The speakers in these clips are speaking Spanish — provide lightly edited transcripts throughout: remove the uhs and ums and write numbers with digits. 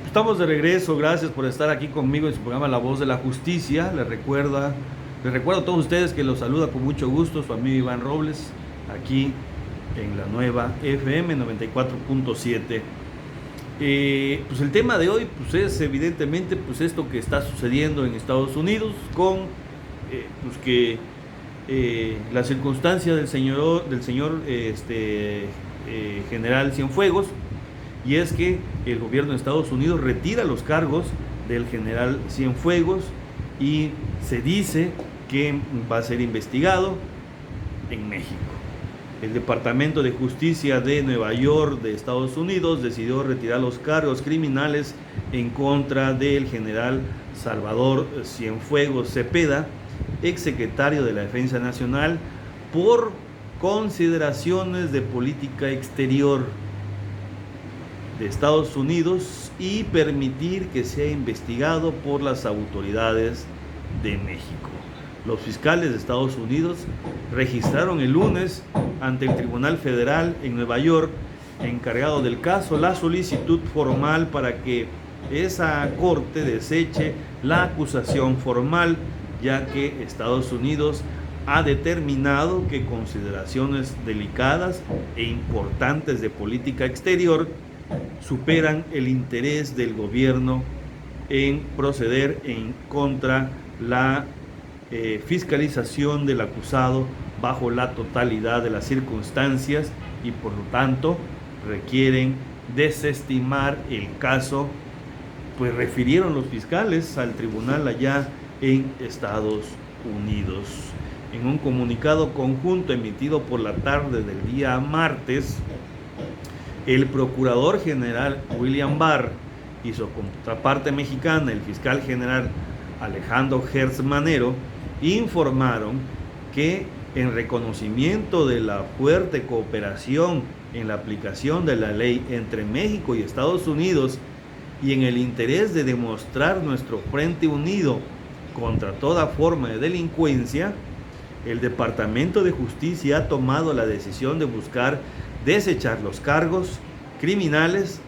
Estamos de regreso, gracias por estar aquí conmigo en su programa La Voz de la Justicia. Les recuerdo a todos ustedes que los saluda con mucho gusto su amigo Iván Robles, aquí en la nueva FM 94.7. Pues el tema de hoy pues es evidentemente pues esto que está sucediendo en Estados Unidos con pues que la circunstancia del señor general Cienfuegos, y es que el gobierno de Estados Unidos retira los cargos del general Cienfuegos y se dice que va a ser investigado en México. El Departamento de Justicia de Nueva York de Estados Unidos decidió retirar los cargos criminales en contra del general Salvador Cienfuegos Cepeda, exsecretario de la Defensa Nacional, por consideraciones de política exterior de Estados Unidos y permitir que sea investigado por las autoridades de México. Los fiscales de Estados Unidos registraron el lunes ante el Tribunal Federal en Nueva York, encargado del caso, la solicitud formal para que esa corte deseche la acusación formal, ya que Estados Unidos ha determinado que consideraciones delicadas e importantes de política exterior superan el interés del gobierno en proceder en contra la fiscalización del acusado bajo la totalidad de las circunstancias y por lo tanto requieren desestimar el caso, pues refirieron los fiscales al tribunal allá en Estados Unidos. En un comunicado conjunto emitido por la tarde del día martes, el procurador general William Barr y su contraparte mexicana, el fiscal general Alejandro Gertz Manero, informaron que en reconocimiento de la fuerte cooperación en la aplicación de la ley entre México y Estados Unidos y en el interés de demostrar nuestro frente unido contra toda forma de delincuencia, el Departamento de Justicia ha tomado la decisión de buscar desechar los cargos criminales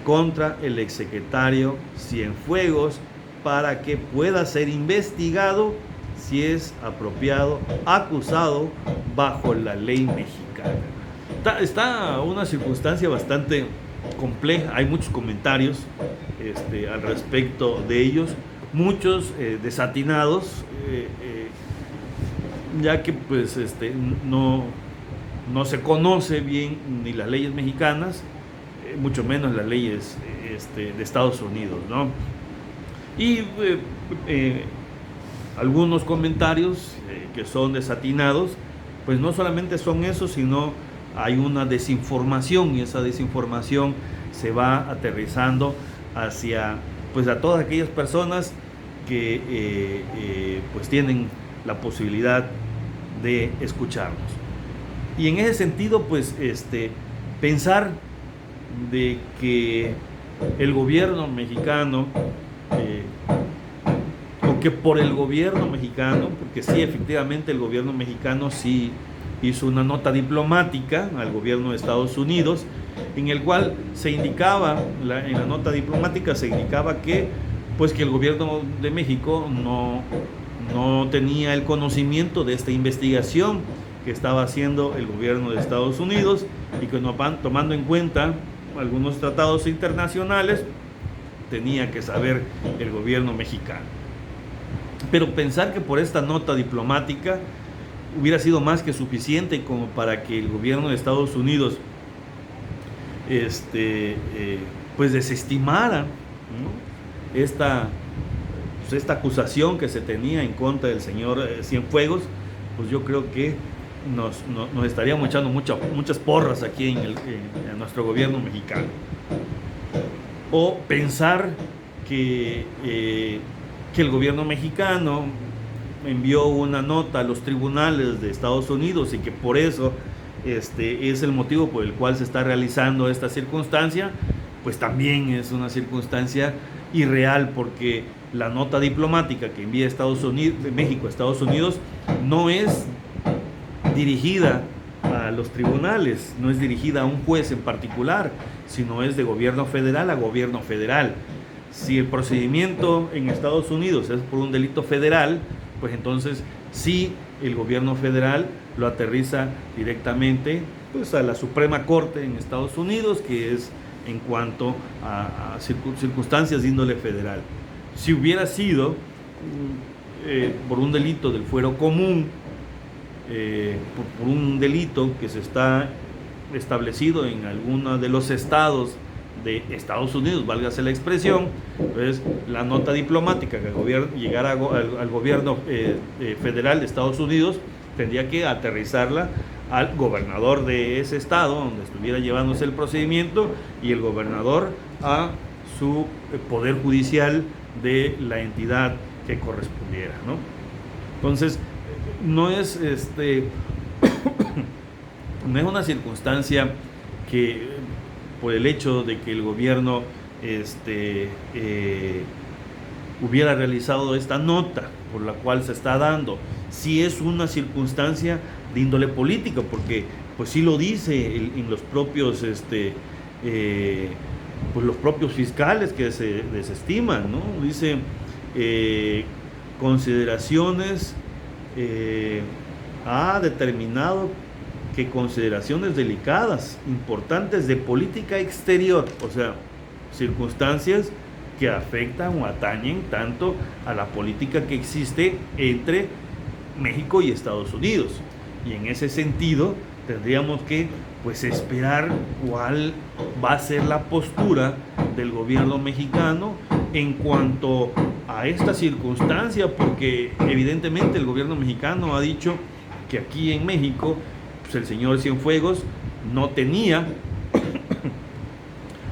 contra el exsecretario Cienfuegos para que pueda ser investigado, si es apropiado, acusado bajo la ley mexicana. Está una circunstancia bastante compleja, hay muchos comentarios al respecto de ellos, muchos desatinados, ya que pues no se conoce bien ni las leyes mexicanas, mucho menos las leyes de Estados Unidos, ¿no? Y algunos comentarios que son desatinados, pues no solamente son esos, sino hay una desinformación, y esa desinformación se va aterrizando hacia pues a todas aquellas personas que pues tienen la posibilidad de escucharnos. Y en ese sentido, pues pensar de que el gobierno mexicano, o que por el gobierno mexicano, porque sí, efectivamente el gobierno mexicano sí hizo una nota diplomática al gobierno de Estados Unidos, en el cual se indicaba, en la nota diplomática se indicaba que pues que el gobierno de México no tenía el conocimiento de esta investigación que estaba haciendo el gobierno de Estados Unidos, y que tomando en cuenta algunos tratados internacionales tenía que saber el gobierno mexicano. Pero pensar que por esta nota diplomática hubiera sido más que suficiente como para que el gobierno de Estados Unidos pues desestimara, ¿no?, esta acusación que se tenía en contra del señor Cienfuegos, pues yo creo que nos estaríamos echando muchas porras aquí en nuestro gobierno mexicano. O pensar que el gobierno mexicano envió una nota a los tribunales de Estados Unidos y que por eso es el motivo por el cual se está realizando esta circunstancia, pues también es una circunstancia irreal, porque la nota diplomática que envía México a Estados Unidos no es dirigida los tribunales, no es dirigida a un juez en particular, sino es de gobierno federal a gobierno federal. Si el procedimiento en Estados Unidos es por un delito federal, pues entonces sí, el gobierno federal lo aterriza directamente pues a la Suprema Corte en Estados Unidos, que es en cuanto a circunstancias de índole federal. Si hubiera sido por un delito del fuero común, por un delito que se está establecido en alguno de los estados de Estados Unidos, válgase la expresión, pues la nota diplomática que llegara al gobierno federal de Estados Unidos tendría que aterrizarla al gobernador de ese estado donde estuviera llevándose el procedimiento, y el gobernador a su poder judicial de la entidad que correspondiera, ¿no? Entonces no es no es una circunstancia que por el hecho de que el gobierno hubiera realizado esta nota por la cual se está dando, sí es una circunstancia de índole política, porque pues sí lo dice en los propios pues los propios fiscales que se desestiman, ¿no? Dice consideraciones, ha determinado que consideraciones delicadas, importantes de política exterior, o sea, circunstancias que afectan o atañen tanto a la política que existe entre México y Estados Unidos. Y en ese sentido tendríamos que pues esperar cuál va a ser la postura del gobierno mexicano en cuanto a esta circunstancia, porque evidentemente el gobierno mexicano ha dicho que aquí en México pues el señor Cienfuegos no tenía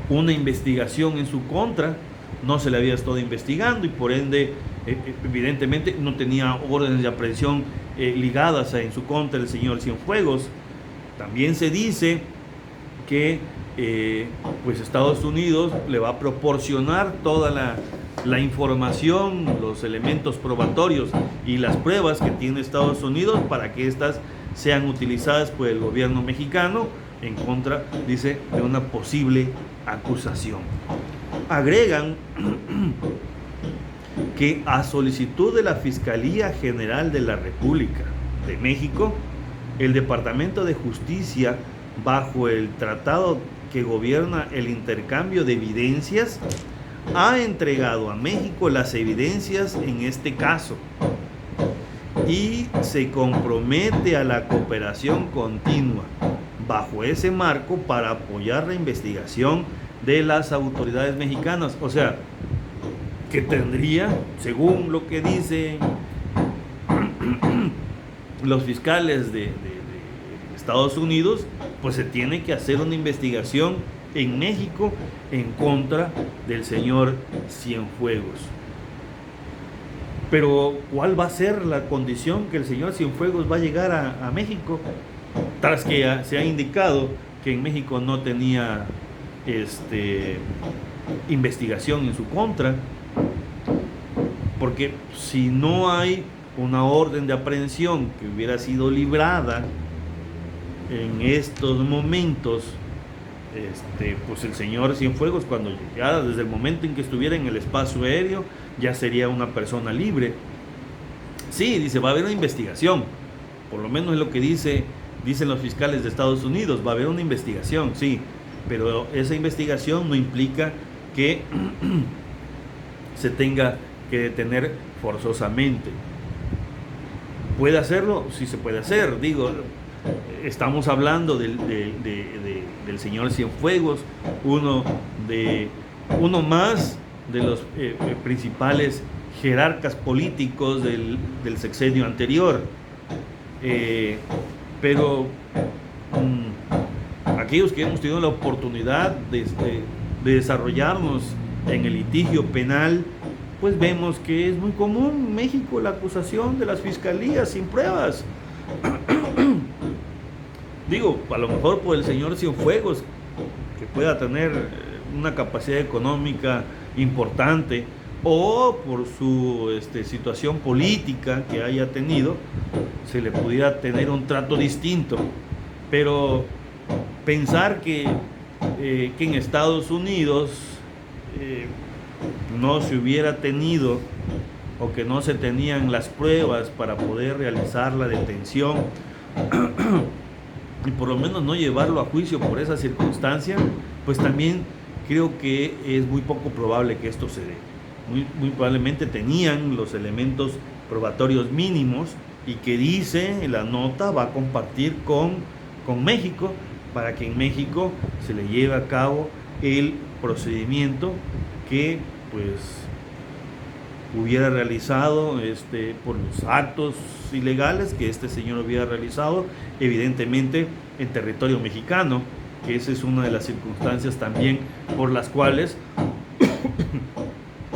una investigación en su contra, no se le había estado investigando y por ende evidentemente no tenía órdenes de aprehensión ligadas en su contra el señor Cienfuegos. También se dice que pues Estados Unidos le va a proporcionar toda la información, los elementos probatorios y las pruebas que tiene Estados Unidos para que éstas sean utilizadas por el gobierno mexicano en contra, dice, de una posible acusación. Agregan que a solicitud de la Fiscalía General de la República de México, el Departamento de Justicia, bajo el tratado que gobierna el intercambio de evidencias, ha entregado a México las evidencias en este caso y se compromete a la cooperación continua bajo ese marco para apoyar la investigación de las autoridades mexicanas. O sea, que tendría, según lo que dicen los fiscales de Estados Unidos, pues se tiene que hacer una investigación en México en contra del señor Cienfuegos. Pero ¿cuál va a ser la condición que el señor Cienfuegos va a llegar a México? Tras que ya se ha indicado que en México no tenía investigación en su contra, porque si no hay una orden de aprehensión que hubiera sido librada en estos momentos, pues el señor Cienfuegos, cuando llegara, desde el momento en que estuviera en el espacio aéreo, ya sería una persona libre. Sí, dice, va a haber una investigación, por lo menos es lo que dicen los fiscales de Estados Unidos, va a haber una investigación, sí, pero esa investigación no implica que se tenga que detener forzosamente. ¿Puede hacerlo? Sí se puede hacer, digo, estamos hablando del señor Cienfuegos, uno más de los principales jerarcas políticos del sexenio anterior, pero aquellos que hemos tenido la oportunidad de desarrollarnos en el litigio penal, pues vemos que es muy común en México la acusación de las fiscalías sin pruebas. Digo, a lo mejor por el señor Cienfuegos, que pueda tener una capacidad económica importante, o por su situación política que haya tenido, se le pudiera tener un trato distinto. Pero pensar que en Estados Unidos no se hubiera tenido o que no se tenían las pruebas para poder realizar la detención y por lo menos no llevarlo a juicio por esa circunstancia, pues también creo que es muy poco probable que esto se dé. Muy probablemente tenían los elementos probatorios mínimos y que dice la nota va a compartir con México para que en México se le lleve a cabo el procedimiento que pues hubiera realizado por los actos ilegales que este señor hubiera realizado, evidentemente en territorio mexicano, que esa es una de las circunstancias también por las cuales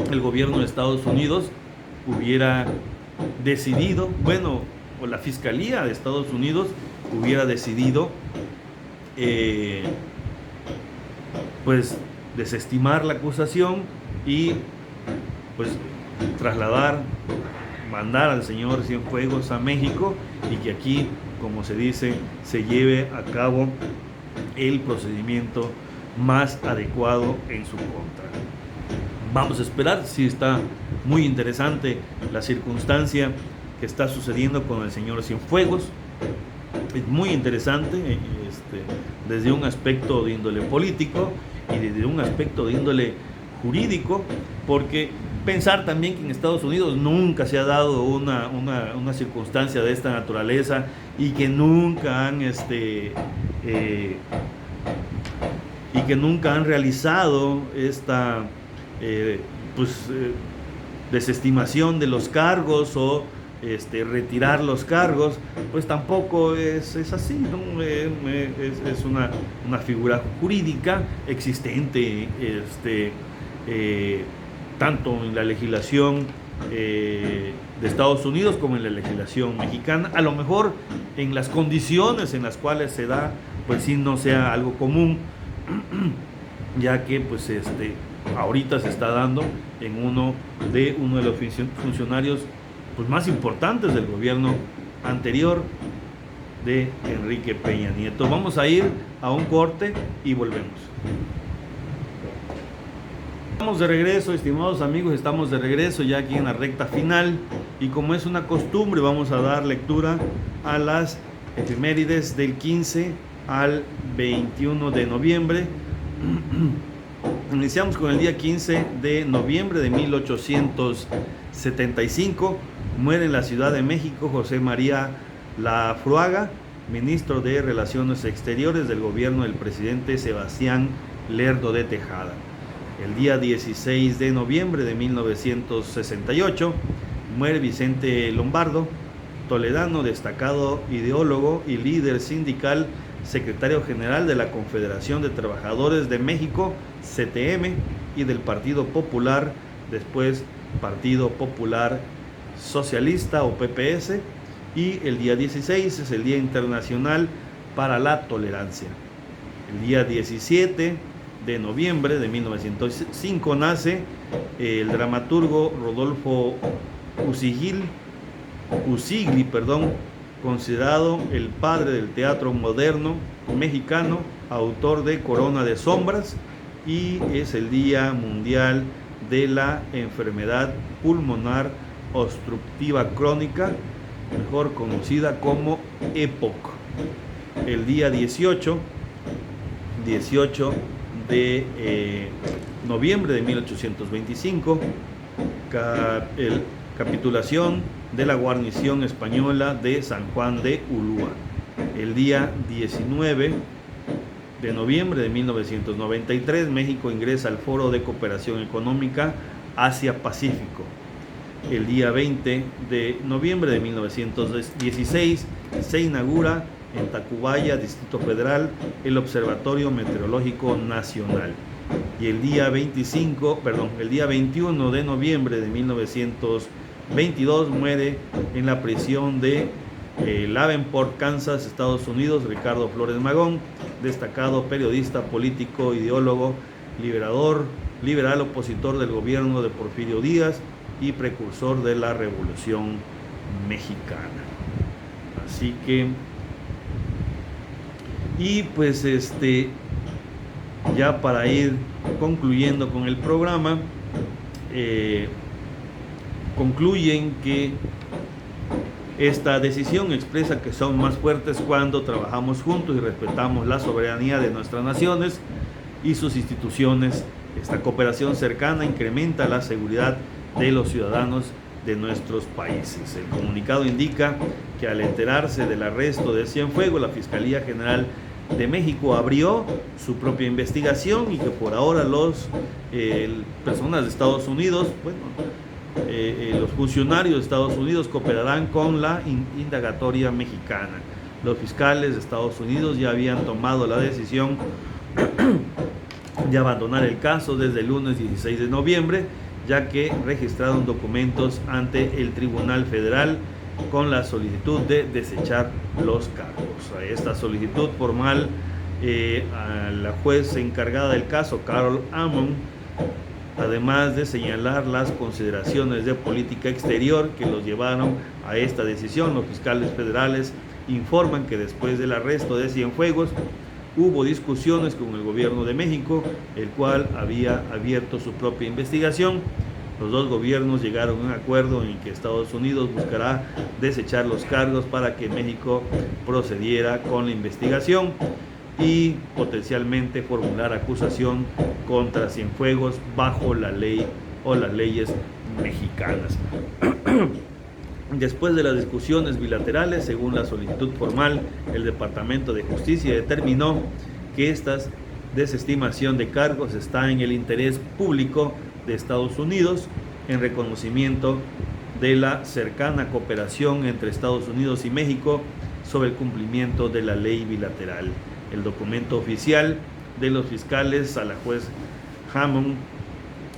el gobierno de Estados Unidos hubiera decidido, bueno, o la Fiscalía de Estados Unidos hubiera decidido pues desestimar la acusación y pues mandar al señor Cienfuegos a México y que aquí, como se dice, se lleve a cabo el procedimiento más adecuado en su contra. Vamos a esperar. Sí, está muy interesante la circunstancia que está sucediendo con el señor Cienfuegos. Es muy interesante desde un aspecto de índole político y desde un aspecto de índole jurídico, porque pensar también que en Estados Unidos nunca se ha dado una circunstancia de esta naturaleza y que nunca han realizado esta desestimación de los cargos o retirar los cargos, pues tampoco es así, ¿no? Es una figura jurídica existente tanto en la legislación de Estados Unidos como en la legislación mexicana. A lo mejor en las condiciones en las cuales se da, pues sí no sea algo común, ya que pues ahorita se está dando en uno de los funcionarios pues más importantes del gobierno anterior de Enrique Peña Nieto. Vamos a ir a un corte y volvemos. Estamos de regreso, estimados amigos, estamos de regreso ya aquí en la recta final y como es una costumbre vamos a dar lectura a las efemérides del 15 al 21 de noviembre. Iniciamos con el día 15 de noviembre de 1875. Muere en la Ciudad de México José María Lafruaga, ministro de Relaciones Exteriores del gobierno del presidente Sebastián Lerdo de Tejada. El día 16 de noviembre de 1968 muere Vicente Lombardo, toledano, destacado ideólogo y líder sindical, secretario general de la Confederación de Trabajadores de México, CTM, y del Partido Popular, después Partido Popular Socialista o PPS, y el día 16 es el Día Internacional para la Tolerancia. El día 17 de noviembre de 1905 nace el dramaturgo Rodolfo Usigli, considerado el padre del teatro moderno mexicano, autor de Corona de Sombras, y es el Día Mundial de la Enfermedad Pulmonar Obstructiva Crónica, mejor conocida como EPOC. El día 18 de noviembre de 1825, capitulación de la guarnición española de San Juan de Ulúa. El día 19 de noviembre de 1993, México ingresa al Foro de Cooperación Económica Asia-Pacífico. El día 20 de noviembre de 1916 se inaugura en Tacubaya, Distrito Federal, el Observatorio Meteorológico Nacional. Y el día 21 de noviembre de 1922 muere en la prisión de Davenport, Kansas, Estados Unidos, Ricardo Flores Magón, destacado periodista, político, ideólogo, liberal, opositor del gobierno de Porfirio Díaz y precursor de la Revolución Mexicana. Así que Y pues ya para ir concluyendo con el programa, concluyen que esta decisión expresa que son más fuertes cuando trabajamos juntos y respetamos la soberanía de nuestras naciones y sus instituciones. Esta cooperación cercana incrementa la seguridad de los ciudadanos de nuestros países. El comunicado indica que al enterarse del arresto de Cienfuegos, la Fiscalía General de México abrió su propia investigación y que por ahora los personas de Estados Unidos, los funcionarios de Estados Unidos cooperarán con la indagatoria mexicana. Los fiscales de Estados Unidos ya habían tomado la decisión de abandonar el caso desde el lunes 16 de noviembre, ya que registraron documentos ante el Tribunal Federal con la solicitud de desechar los cargos. A esta solicitud formal, a la juez encargada del caso, Carol Amon, además de señalar las consideraciones de política exterior que los llevaron a esta decisión, los fiscales federales informan que después del arresto de Cienfuegos hubo discusiones con el gobierno de México, el cual había abierto su propia investigación. Los dos gobiernos llegaron a un acuerdo en el que Estados Unidos buscará desechar los cargos para que México procediera con la investigación y potencialmente formular acusación contra Cienfuegos bajo la ley o las leyes mexicanas. Después de las discusiones bilaterales, según la solicitud formal, el Departamento de Justicia determinó que esta desestimación de cargos está en el interés público de Estados Unidos, en reconocimiento de la cercana cooperación entre Estados Unidos y México sobre el cumplimiento de la ley bilateral. El documento oficial de los fiscales a la juez Hammond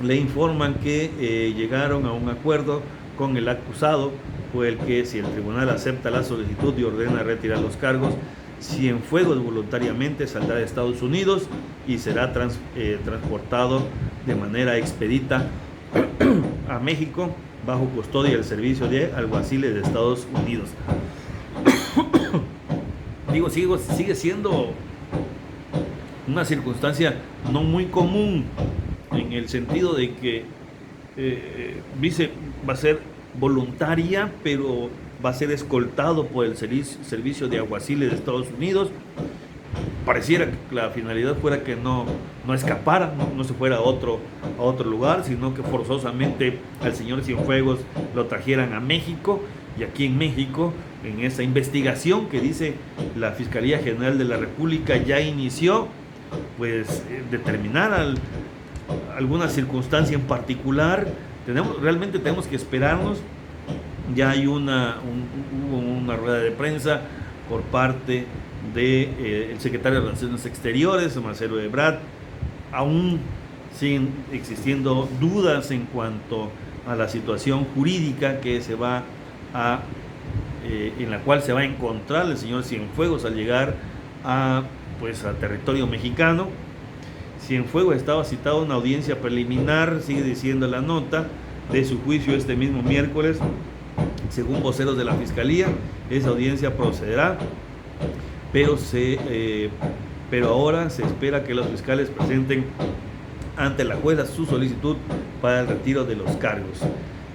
le informan que llegaron a un acuerdo con el acusado, por el que si el tribunal acepta la solicitud y ordena retirar los cargos, Cienfuegos voluntariamente saldrá de Estados Unidos y será transportado de manera expedita a México bajo custodia del Servicio de Alguaciles de Estados Unidos. Sigue siendo una circunstancia no muy común, en el sentido de que dice va a ser voluntaria, pero va a ser escoltado por el Servicio de Alguaciles de Estados Unidos. Pareciera que la finalidad fuera que no escapara, no se fuera a otro lugar, sino que forzosamente al señor Cienfuegos lo trajeran a México, y aquí en México, en esa investigación que dice la Fiscalía General de la República ya inició, pues determinar alguna circunstancia en particular. Realmente tenemos que esperarnos. Ya hay hubo una rueda de prensa por parte del secretario de Relaciones Exteriores, Marcelo Ebrard. Aún siguen existiendo dudas en cuanto a la situación jurídica que en la cual se va a encontrar el señor Cienfuegos al llegar a territorio mexicano. Cienfuegos estaba citado a una audiencia preliminar, sigue diciendo la nota, de su juicio este mismo miércoles. Según voceros de la Fiscalía, esa audiencia procederá, pero ahora se espera que los fiscales presenten ante la jueza su solicitud para el retiro de los cargos.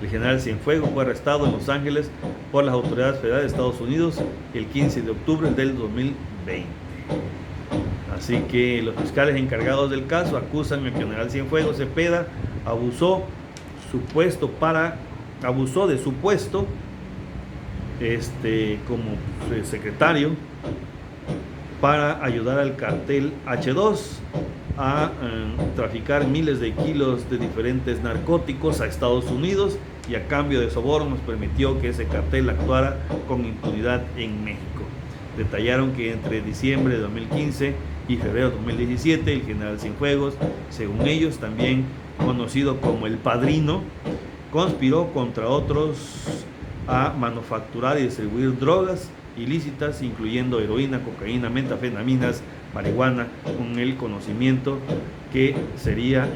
El general Cienfuegos fue arrestado en Los Ángeles por las autoridades federales de Estados Unidos el 15 de octubre del 2020. Así que los fiscales encargados del caso acusan al general Cienfuegos Cepeda abusó de su puesto como secretario para ayudar al cartel H2 a traficar miles de kilos de diferentes narcóticos a Estados Unidos, y a cambio de sobornos permitió que ese cartel actuara con impunidad en México. Detallaron que entre diciembre de 2015 y febrero de 2017 el general Cienfuegos, según ellos también conocido como el Padrino, conspiró contra otros a manufacturar y distribuir drogas ilícitas, incluyendo heroína, cocaína, metanfetaminas, marihuana, con el conocimiento que serían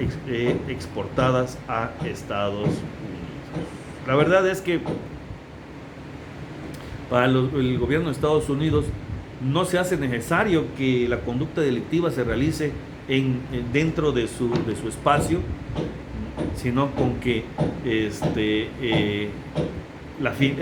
exportadas a Estados Unidos. La verdad es que para el gobierno de Estados Unidos no se hace necesario que la conducta delictiva se realice dentro de su espacio, sino con que el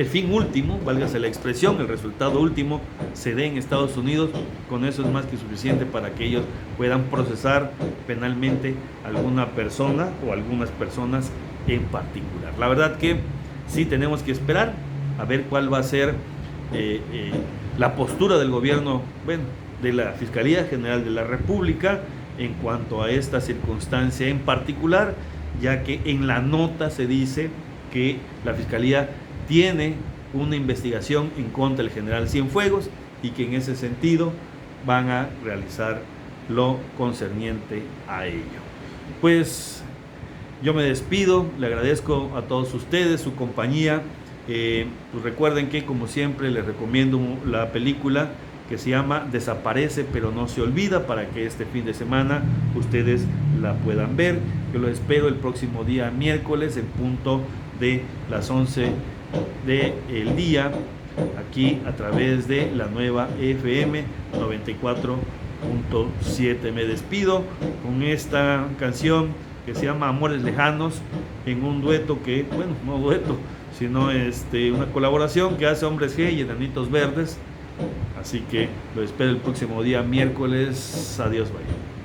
fin último, válgase la expresión, el resultado último se dé en Estados Unidos. Con eso es más que suficiente para que ellos puedan procesar penalmente a alguna persona o algunas personas en particular. La verdad que sí tenemos que esperar a ver cuál va a ser la postura del gobierno, bueno, de la Fiscalía General de la República en cuanto a esta circunstancia en particular, ya que en la nota se dice que la Fiscalía tiene una investigación en contra del general Cienfuegos y que en ese sentido van a realizar lo concerniente a ello. Pues yo me despido, le agradezco a todos ustedes su compañía. Pues recuerden que, como siempre, les recomiendo la película que se llama Desaparece pero no se olvida, para que este fin de semana ustedes la puedan ver. Yo los espero el próximo día miércoles en punto de las 11 del día, aquí a través de la nueva FM 94.7. Me despido con esta canción que se llama Amores Lejanos, en un dueto que, bueno, no dueto, sino una colaboración que hace Hombres G y Enanitos Verdes. Así que lo espero el próximo día miércoles. Adiós, bye.